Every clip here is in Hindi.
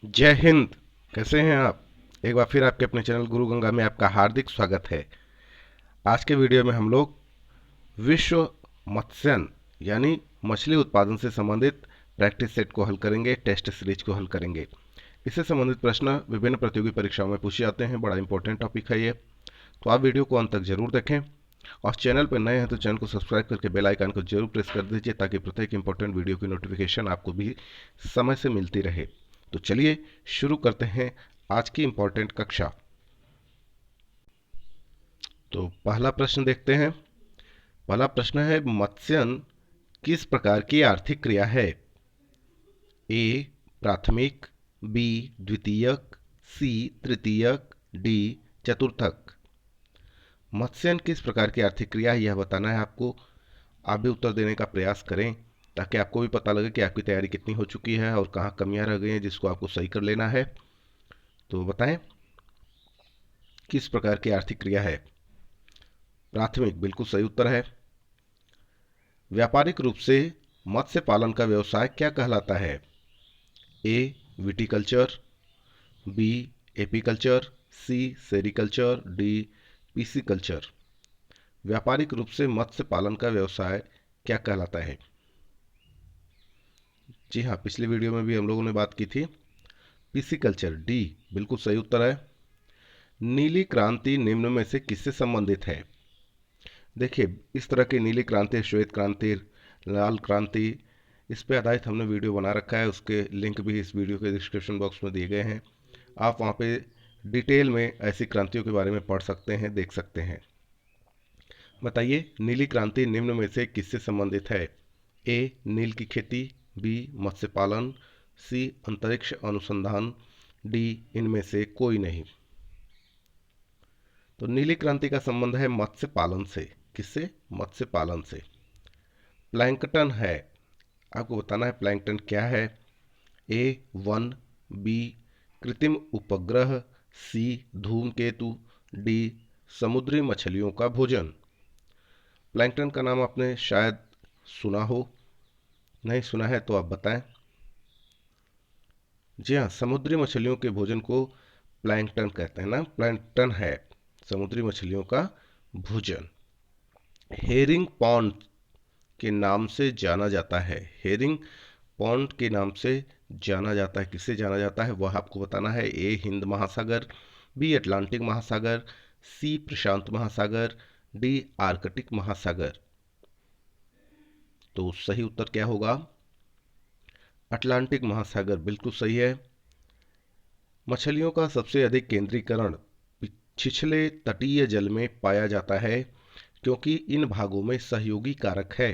जय हिंद। कैसे हैं आप? एक बार फिर आपके अपने चैनल गुरु गंगा में आपका हार्दिक स्वागत है। आज के वीडियो में हम लोग विश्व मत्स्यन यानी मछली उत्पादन से संबंधित प्रैक्टिस सेट को हल करेंगे, टेस्ट सीरीज को हल करेंगे। इससे संबंधित प्रश्न विभिन्न प्रतियोगी परीक्षाओं में पूछे जाते हैं। बड़ा इंपॉर्टेंट टॉपिक है ये, तो आप वीडियो को अंत तक जरूर देखें और चैनल पर नए हैं तो चैनल को सब्सक्राइब करके बेल आइकन को जरूर प्रेस कर दीजिए ताकि प्रत्येक इंपॉर्टेंट वीडियो की नोटिफिकेशन आपको भी समय से मिलती रहे। तो चलिए शुरू करते हैं आज की इंपॉर्टेंट कक्षा। तो पहला प्रश्न देखते हैं। पहला प्रश्न है, मत्स्यन किस प्रकार की आर्थिक क्रिया है? ए प्राथमिक, बी द्वितीयक, सी तृतीयक, डी चतुर्थक। मत्स्यन किस प्रकार की आर्थिक क्रिया है यह बताना है आपको। आप भी उत्तर देने का प्रयास करें ताकि आपको भी पता लगे कि आपकी तैयारी कितनी हो चुकी है और कहाँ कमियां रह गई हैं जिसको आपको सही कर लेना है। तो बताएं किस प्रकार की आर्थिक क्रिया है। प्राथमिक बिल्कुल सही उत्तर है। व्यापारिक रूप से मत्स्य पालन का व्यवसाय क्या कहलाता है? ए विटिकल्चर, बी एपीकल्चर, सी सेरिकल्चर, डी पीसीकल्चर। व्यापारिक रूप से मत्स्य पालन का व्यवसाय क्या कहलाता है? जी हाँ, पिछली वीडियो में भी हम लोगों ने बात की थी। पीसीकल्चर, डी बिल्कुल सही उत्तर है। नीली क्रांति निम्न में से किससे संबंधित है? देखिए, इस तरह की नीली क्रांति, श्वेत क्रांति, लाल क्रांति, इस पे आधारित हमने वीडियो बना रखा है। उसके लिंक भी इस वीडियो के डिस्क्रिप्शन बॉक्स में दिए गए हैं। आप वहाँ पे डिटेल में ऐसी क्रांतियों के बारे में पढ़ सकते हैं, देख सकते हैं। बताइए, नीली क्रांति निम्न में से किससे संबंधित है? ए नील की खेती, बी मत्स्य पालन, सी अंतरिक्ष अनुसंधान, डी इनमें से कोई नहीं। तो नीली क्रांति का संबंध है मत्स्य पालन से। किससे? मत्स्य पालन से। प्लैंकटन है, आपको बताना है प्लैंकटन क्या है। ए वन, बी कृत्रिम उपग्रह, सी धूमकेतु, डी समुद्री मछलियों का भोजन। प्लैंकटन का नाम आपने शायद सुना हो, नहीं सुना है तो आप बताएं। जी हाँ, समुद्री मछलियों के भोजन को प्लैंकटन कहते हैं ना। प्लैंकटन है समुद्री मछलियों का भोजन। हेरिंग पॉन्ड के नाम से जाना जाता है। हेरिंग पॉन्ड के नाम से जाना जाता है, किससे जाना जाता है वह आपको बताना है। ए हिंद महासागर, बी अटलांटिक महासागर, सी प्रशांत महासागर, डी आर्कटिक महासागर। तो सही उत्तर क्या होगा? अटलांटिक महासागर बिल्कुल सही है। मछलियों का सबसे अधिक केंद्रीकरण छिछले तटीय जल में पाया जाता है क्योंकि इन भागों में सहयोगी कारक है।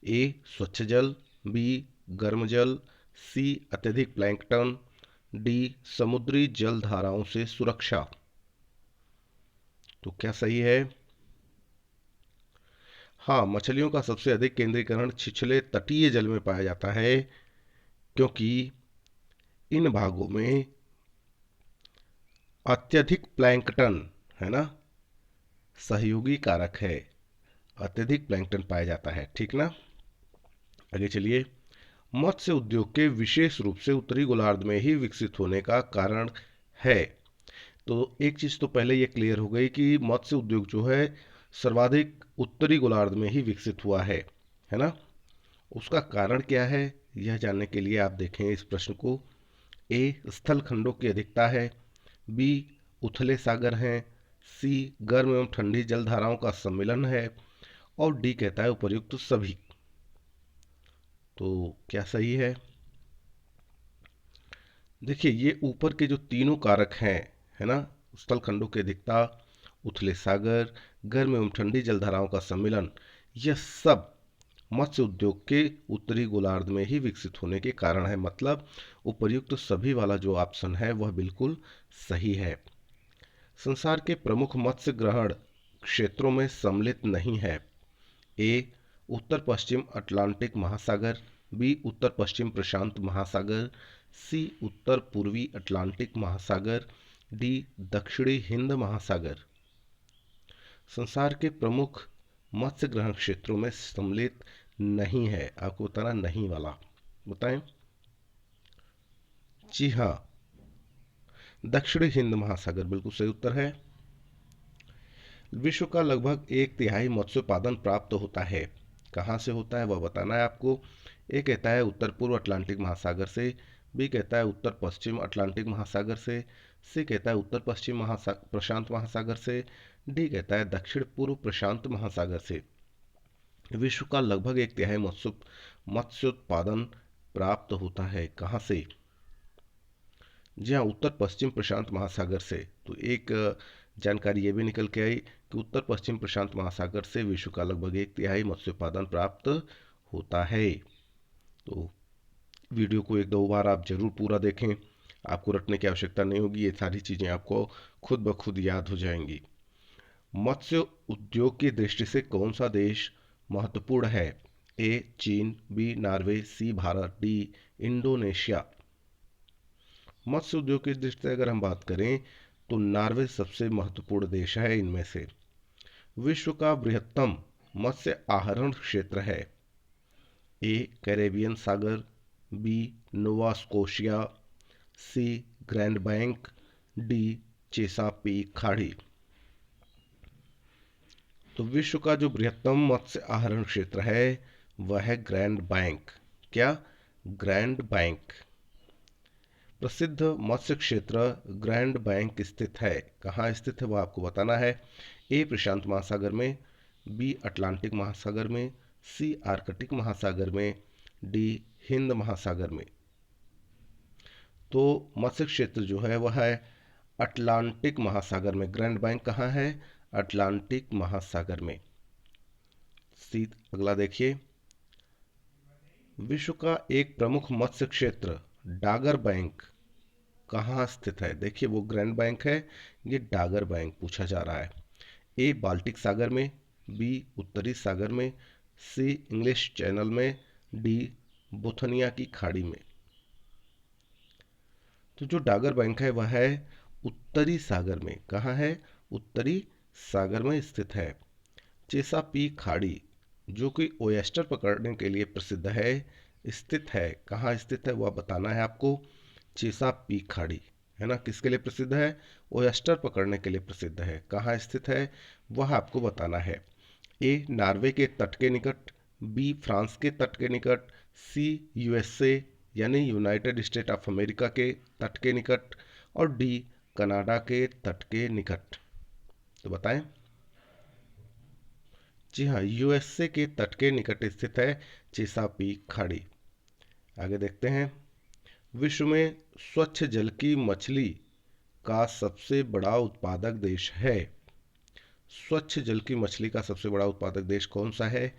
ए स्वच्छ जल, बी गर्म जल, सी अत्यधिक प्लैंकटन, डी समुद्री जल धाराओं से सुरक्षा। तो क्या सही है? हाँ, मछलियों का सबसे अधिक केंद्रीकरण छिछले तटीय जल में पाया जाता है क्योंकि इन भागों में अत्यधिक प्लैंकटन है ना, सहयोगी कारक है। अत्यधिक प्लैंकटन पाया जाता है, ठीक ना। आगे चलिए। मत्स्य उद्योग के विशेष रूप से उत्तरी गोलार्ध में ही विकसित होने का कारण है। तो एक चीज तो पहले ये क्लियर हो गई कि मत्स्य उद्योग जो है सर्वाधिक उत्तरी गोलार्ध में ही विकसित हुआ है ना। उसका कारण क्या है यह जानने के लिए आप देखें इस प्रश्न को। ए स्थल खंडों की अधिकता है, बी उथले सागर हैं, सी गर्म एवं ठंडी जलधाराओं का सम्मिलन है, और डी कहता है उपर्युक्त सभी। तो क्या सही है? देखिए, ये ऊपर के जो तीनों कारक हैं, है ना, स्थल खंडों की अधिकता, उथले सागर, गर्म एवं ठंडी जलधाराओं का सम्मिलन, यह सब मत्स्य उद्योग के उत्तरी गोलार्ध में ही विकसित होने के कारण है। मतलब उपर्युक्त सभी वाला जो ऑप्शन है वह बिल्कुल सही है। संसार के प्रमुख मत्स्य ग्रहण क्षेत्रों में सम्मिलित नहीं है। ए उत्तर पश्चिम अटलांटिक महासागर, बी उत्तर पश्चिम प्रशांत महासागर, सी उत्तर पूर्वी अटलांटिक महासागर, डी दक्षिणी हिंद महासागर। संसार के प्रमुख मत्स्य ग्रहण क्षेत्रों में सम्मिलित नहीं है, आपको बताना नहीं वाला। बताएं। जी हाँ, दक्षिणी हिंद महासागर बिल्कुल सही उत्तर है। विश्व का लगभग एक तिहाई मत्स्य उत्पादन प्राप्त होता है। कहाँ से होता है वह बताना है आपको। ए कहता है उत्तर पूर्व अटलांटिक महासागर से, बी कहता है उत्तर पश्चिम अटलांटिक महासागर से, सी कहता है उत्तर पश्चिम प्रशांत महासागर से, डी कहता है दक्षिण पूर्व प्रशांत महासागर से। विश्व का लगभग एक तिहाई मत्स्य उत्पादन प्राप्त होता है कहाँ से? जी हाँ, उत्तर पश्चिम प्रशांत महासागर से। तो एक जानकारी ये भी निकल के आई कि उत्तर पश्चिम प्रशांत महासागर से विश्व का लगभग एक तिहाई मत्स्य उत्पादन प्राप्त होता है। तो वीडियो को एक दो बार आप जरूर पूरा देखें, आपको रटने की आवश्यकता नहीं होगी, ये सारी चीज़ें आपको खुद ब खुद याद हो जाएंगी। मत्स्य उद्योग की दृष्टि से कौन सा देश महत्वपूर्ण है? ए चीन, बी नॉर्वे, सी भारत, डी इंडोनेशिया। मत्स्य उद्योग की दृष्टि से अगर हम बात करें तो नॉर्वे सबसे महत्वपूर्ण देश है इनमें से। विश्व का बृहत्तम मत्स्य आहरण क्षेत्र है। ए कैरेबियन सागर, बी नोवा स्कोशिया, सी ग्रैंड बैंक, डी चेसापीक खाड़ी। तो विश्व का जो बृहत्तम मत्स्य आहरण क्षेत्र है वह है ग्रैंड बैंक। क्या? Grand bank. प्रसिद्ध मत्स्य क्षेत्र ग्रैंड बैंक स्थित है। कहाँ स्थित है वह आपको बताना है। ए प्रशांत महासागर में, बी अटलांटिक महासागर में, सी आर्कटिक महासागर में, डी हिंद महासागर में। तो मत्स्य क्षेत्र जो है वह है अटलांटिक महासागर में। ग्रैंड बैंक कहाँ है? अटलांटिक महासागर में। सी अगला देखिए, विश्व का एक प्रमुख मत्स्य क्षेत्र डागर बैंक कहाँ स्थित है? देखिए वो ग्रैंड बैंक है, ये डागर बैंक पूछा जा रहा है। ए बाल्टिक सागर में, बी उत्तरी सागर में, सी इंग्लिश चैनल में, डी बोथनिया की खाड़ी में। तो जो डागर बैंक है वह है उत्तरी सागर में। कहाँ है? उत्तरी सागर में स्थित है। चेसापीक खाड़ी जो कि ओयस्टर पकड़ने के लिए प्रसिद्ध है स्थित है। कहाँ स्थित है वह बताना है आपको। चेसापीक खाड़ी है ना, किसके लिए प्रसिद्ध है? ओयस्टर पकड़ने के लिए प्रसिद्ध है। कहाँ स्थित है वह आपको बताना है। ए नॉर्वे के तट के निकट, बी फ्रांस के तट के निकट, सी यूएसए यानी यूनाइटेड स्टेट ऑफ अमेरिका के तट के निकट, और डी कनाडा के तट के निकट। तो बताएं। जी हाँ, यूएसए के तट के निकट स्थित है चेसापीक खाड़ी। आगे देखते हैं, विश्व में स्वच्छ जल की मछली का सबसे बड़ा उत्पादक देश है। स्वच्छ जल की मछली का सबसे बड़ा उत्पादक देश कौन सा है?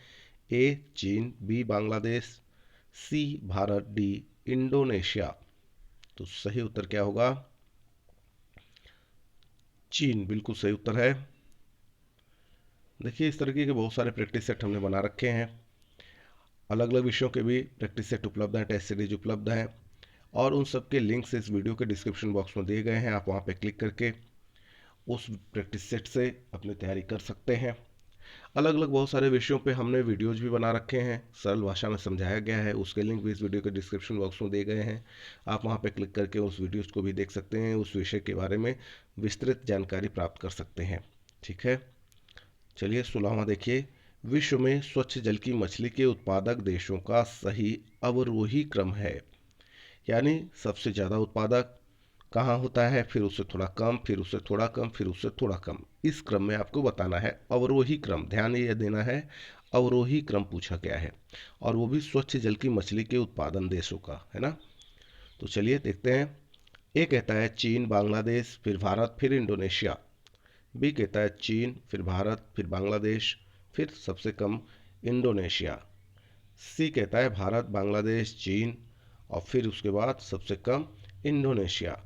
ए चीन, बी बांग्लादेश, सी भारत, डी इंडोनेशिया। तो सही उत्तर क्या होगा? चीन बिल्कुल सही उत्तर है। देखिए इस तरीके के बहुत सारे प्रैक्टिस सेट हमने बना रखे हैं। अलग अलग विषयों के भी प्रैक्टिस सेट उपलब्ध हैं, टेस्ट सीरीज उपलब्ध हैं, और उन सब के लिंक्स इस वीडियो के डिस्क्रिप्शन बॉक्स में दिए गए हैं। आप वहाँ पे क्लिक करके उस प्रैक्टिस सेट से अपनी तैयारी कर सकते हैं। अलग अलग बहुत सारे विषयों पे हमने वीडियोज भी बना रखे हैं, सरल भाषा में समझाया गया है, उसके लिंक भी इस वीडियो के डिस्क्रिप्शन बॉक्स में दिए गए हैं। आप वहाँ पे क्लिक करके उस वीडियोज को भी देख सकते हैं, उस विषय के बारे में विस्तृत जानकारी प्राप्त कर सकते हैं। ठीक है, चलिए 16वां देखिए, विश्व में स्वच्छ जल की मछली के उत्पादक देशों का सही अवरोही क्रम है। यानी सबसे ज़्यादा उत्पादक कहाँ होता है, फिर उससे थोड़ा कम, फिर उससे थोड़ा कम, फिर उससे थोड़ा कम, इस क्रम में आपको बताना है। अवरोही क्रम, ध्यान ये देना है, अवरोही क्रम पूछा गया है, और वो भी स्वच्छ जल की मछली के उत्पादन देशों का, है ना। तो चलिए देखते हैं। ए कहता है चीन, बांग्लादेश, फिर भारत, फिर इंडोनेशिया। बी कहता है चीन, फिर भारत, फिर बांग्लादेश, फिर सबसे कम इंडोनेशिया। सी कहता है भारत, बांग्लादेश, चीन, और फिर उसके बाद सबसे कम इंडोनेशिया।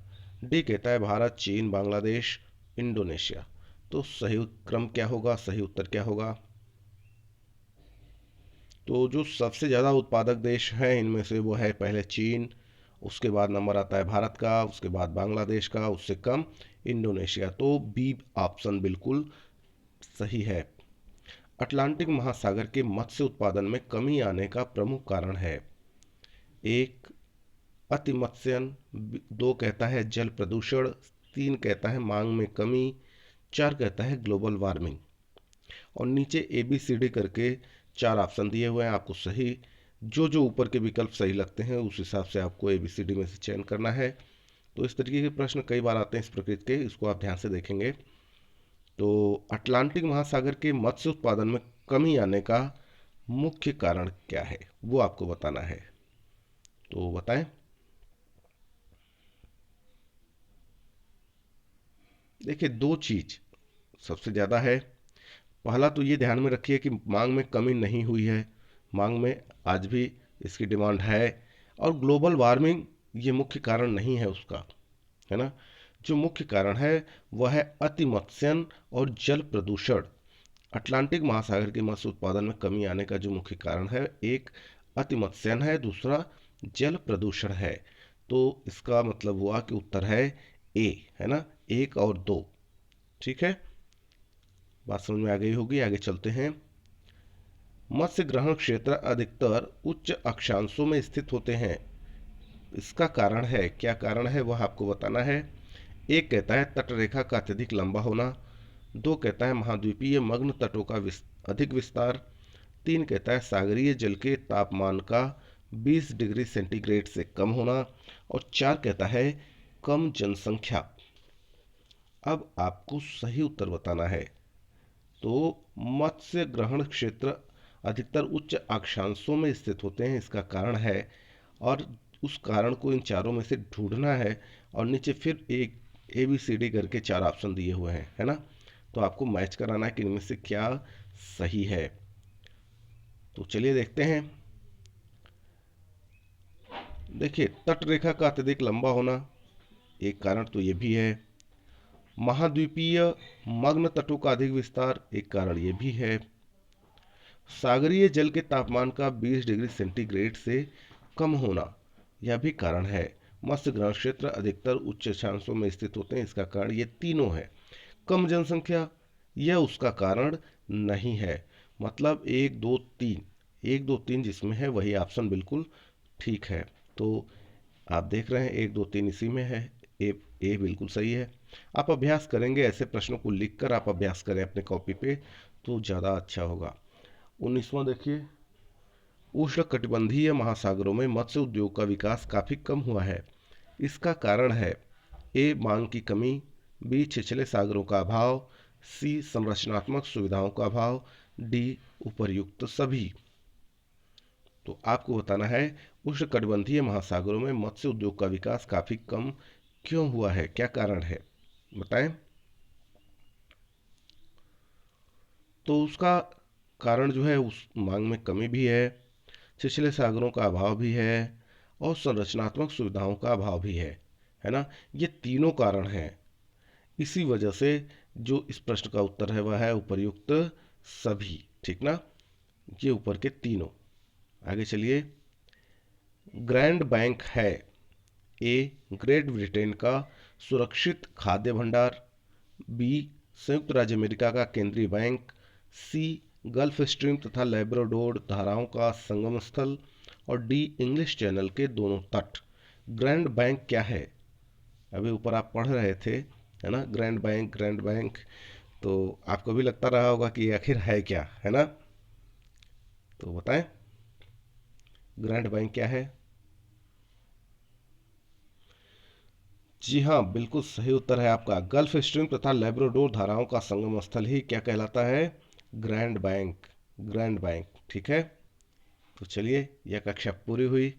डी कहता है भारत, चीन, बांग्लादेश, इंडोनेशिया। तो सही क्रम क्या होगा, सही उत्तर क्या होगा? तो जो सबसे ज़्यादा उत्पादक देश हैं इनमें से वो है पहले चीन, उसके बाद नंबर आता है भारत का, उसके बाद बांग्लादेश का, उससे कम इंडोनेशिया। तो बी ऑप्शन बिल्कुल सही है। अटलांटिक महासागर के मत्स्य उत्पादन में कमी आने का प्रमुख कारण है। एक अति मत्स्यन, 2 कहता है जल प्रदूषण, 3 कहता है मांग में कमी, 4 कहता है ग्लोबल वार्मिंग। और नीचे ए बी सी डी करके 4 ऑप्शन दिए हुए हैं, आपको सही जो जो ऊपर के विकल्प सही लगते हैं उस हिसाब से आपको ए बी सी डी में से चयन करना है। तो इस तरीके के प्रश्न कई बार आते हैं इस प्रकृति के, इसको आप ध्यान से देखेंगे। तो अटलांटिक महासागर के मत्स्य उत्पादन में कमी आने का मुख्य कारण क्या है, वो आपको बताना है। तो बताएं। देखिए, 2 चीज सबसे ज़्यादा है। पहला तो ये ध्यान में रखिए कि मांग में कमी नहीं हुई है, मांग में आज भी इसकी डिमांड है। और ग्लोबल वार्मिंग ये मुख्य कारण नहीं है उसका, है ना। जो मुख्य कारण है वह है अति मत्स्यन और जल प्रदूषण। अटलांटिक महासागर के मत्स्य उत्पादन में कमी आने का जो मुख्य कारण है, एक अति मत्स्यन है, दूसरा जल प्रदूषण है। तो इसका मतलब हुआ कि उत्तर है ए, है ना, 1 और 2। ठीक है, बात समझ में आ गई होगी। आगे चलते हैं। मत्स्य ग्रहण क्षेत्र अधिकतर उच्च अक्षांशों में स्थित होते हैं, इसका कारण है, क्या कारण है वह आपको बताना है। एक कहता है तटरेखा का अत्यधिक लंबा होना, 2 कहता है महाद्वीपीय मग्न तटों का अधिक विस्तार, 3 कहता है सागरीय जल के तापमान का 20 डिग्री सेंटीग्रेड से कम होना, और 4 कहता है कम जनसंख्या। अब आपको सही उत्तर बताना है। तो मत्स्य ग्रहण क्षेत्र अधिकतर उच्च अक्षांशों में स्थित होते हैं, इसका कारण है। और उस कारण को इन चारों में से ढूंढना है। और नीचे फिर एक ए बी सी डी करके 4 ऑप्शन दिए हुए हैं, है ना। तो आपको मैच कराना है कि इनमें से क्या सही है। तो चलिए देखते हैं। देखिए, तट रेखा का अत्यधिक लंबा होना एक कारण तो ये भी है। महाद्वीपीय मग्न तटों का अधिक विस्तार एक कारण ये भी है। सागरीय जल के तापमान का 20 डिग्री सेंटीग्रेड से कम होना यह भी कारण है। मत्स्य ग्रहण क्षेत्र अधिकतर उच्च अक्षांशों में स्थित होते हैं, इसका कारण ये तीनों है। कम जनसंख्या यह उसका कारण नहीं है। मतलब 1 2 3, 1 2 3 जिसमें है वही ऑप्शन बिल्कुल ठीक है। तो आप देख रहे हैं 1 2 3 इसी में है, ए बिल्कुल सही है। आप अभ्यास करेंगे, ऐसे प्रश्नों को लिखकर आप अभ्यास करें अपने कॉपी पे तो ज़्यादा अच्छा होगा। 19वां देखिए, उष्णकटिबंधीय महासागरों में मत्स्य उद्योग का विकास काफ़ी कम हुआ है, इसका कारण है ए मांग की कमी, बी छिछले सागरों का अभाव, सी संरचनात्मक सुविधाओं का अभाव, डी उपर्युक्त सभी। तो आपको बताना है उष्णकटिबंधीय महासागरों में मत्स्य उद्योग का विकास काफ़ी कम क्यों हुआ है, क्या कारण है, बताएं। तो उसका कारण जो है उस मांग में कमी भी है, छिछले सागरों का अभाव भी है, और संरचनात्मक सुविधाओं का अभाव भी है ना। ये तीनों कारण हैं। इसी वजह से जो इस प्रश्न का उत्तर है वह है उपर्युक्त सभी, ठीक ना। ये ऊपर के तीनों। आगे चलिए। ग्रैंड बैंक है ए ग्रेट ब्रिटेन का सुरक्षित खाद्य भंडार, बी संयुक्त राज्य अमेरिका का केंद्रीय बैंक, सी गल्फ स्ट्रीम तथा लेब्राडोर धाराओं का संगम स्थल, और डी इंग्लिश चैनल के दोनों तट। ग्रैंड बैंक क्या है, अभी ऊपर आप पढ़ रहे थे, है ना, ग्रैंड बैंक ग्रैंड बैंक। तो आपको भी लगता रहा होगा कि आखिर है क्या, है ना। तो बताएं ग्रैंड बैंक क्या है। जी हाँ, बिल्कुल सही उत्तर है आपका। गल्फ स्ट्रीम तथा लेब्राडोर धाराओं का संगम स्थल ही क्या कहलाता है, ग्रैंड बैंक, ग्रैंड बैंक, ठीक है। तो चलिए, यह कक्षा पूरी हुई।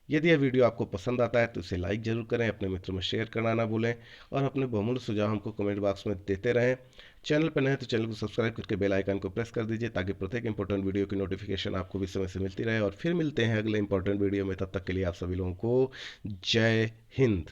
यदि यह वीडियो आपको पसंद आता है तो इसे लाइक जरूर करें, अपने मित्रों में शेयर करना ना भूलें, और अपने बहुमूल्य सुझाव हमको कमेंट बॉक्स में देते रहें। चैनल पर नए हैं तो चैनल को सब्सक्राइब करके बेल आइकन को प्रेस कर दीजिए, ताकि प्रत्येक इंपॉर्टेंट वीडियो की नोटिफिकेशन आपको भी समय से मिलती रहे। और फिर मिलते हैं अगले इंपॉर्टेंट वीडियो में, तब तक के लिए आप सभी लोगों को जय हिंद।